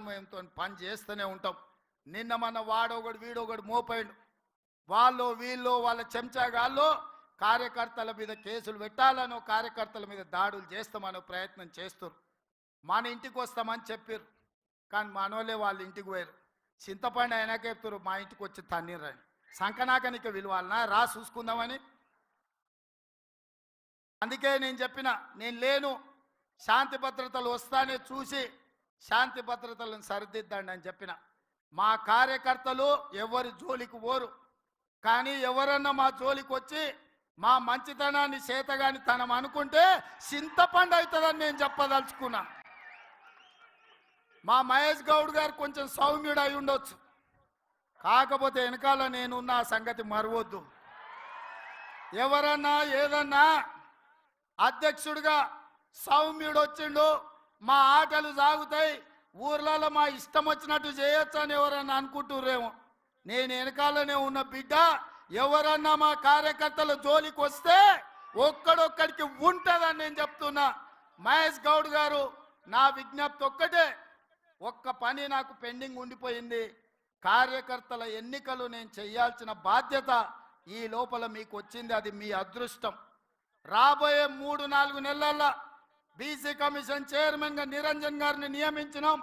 సమన్వయంతో పని చేస్తూనే ఉంటాం. నిన్న మన వాడొకడు వీడొకడు మోపైండు, వాళ్ళు వీళ్ళు వాళ్ళ చెంచాగాళ్ళు కార్యకర్తల మీద కేసులు పెట్టాలనో కార్యకర్తల మీద దాడులు చేస్తామనో ప్రయత్నం చేస్తారు. మన ఇంటికి వస్తామని చెప్పారు, కానీ మనోళ్ళే వాళ్ళ ఇంటికి పోయారు. చింతపండు అయినాక చెప్తారు మా ఇంటికి వచ్చి తన్నీరని. సంకనాకనిక విలువాలనా రా చూసుకుందామని. అందుకే నేను చెప్పిన, నేను లేను, శాంతి భద్రతలు వస్తానే చూసి శాంతి భద్రతలను సరిదిద్దండి అని చెప్పిన. మా కార్యకర్తలు ఎవరి జోలికి పోరు, కానీ ఎవరన్నా మా జోలికి వచ్చి మా మంచితనాన్ని చేతగాని తనం అనుకుంటే చింతపండు అవుతుందని నేను చెప్పదలుచుకున్నా. మా మహేష్ గౌడ్ గారు కొంచెం సౌమ్యుడు అయి ఉండొచ్చు, కాకపోతే వెనకాల నేనున్న ఆ సంగతి మరవద్దు. ఎవరన్నా ఏదన్నా అధ్యక్షుడిగా సౌమ్యుడు వచ్చిండు, మా ఆటలు సాగుతాయి, ఊర్లలో మా ఇష్టం వచ్చినట్టు చేయొచ్చు అని ఎవరన్నా అనుకుంటుర్రేమో. నేను వెనకాలనే ఉన్న బిడ్డ, ఎవరన్నా మా కార్యకర్తల జోలికి వస్తే ఒక్కడొక్కడికి ఉంటుందని నేను చెప్తున్నా. మహేష్ గౌడ్ గారు, నా విజ్ఞప్తి ఒక్కటే, ఒక్క పని నాకు పెండింగ్ ఉండిపోయింది. కార్యకర్తల ఎన్నికలు నేను చేయాల్సిన బాధ్యత ఈ లోపల మీకు వచ్చింది, అది మీ అదృష్టం. రాబోయే 3-4 నెలల్లో బీసీ కమిషన్ చైర్మన్గా నిరంజన్ గారిని నియమించినాం.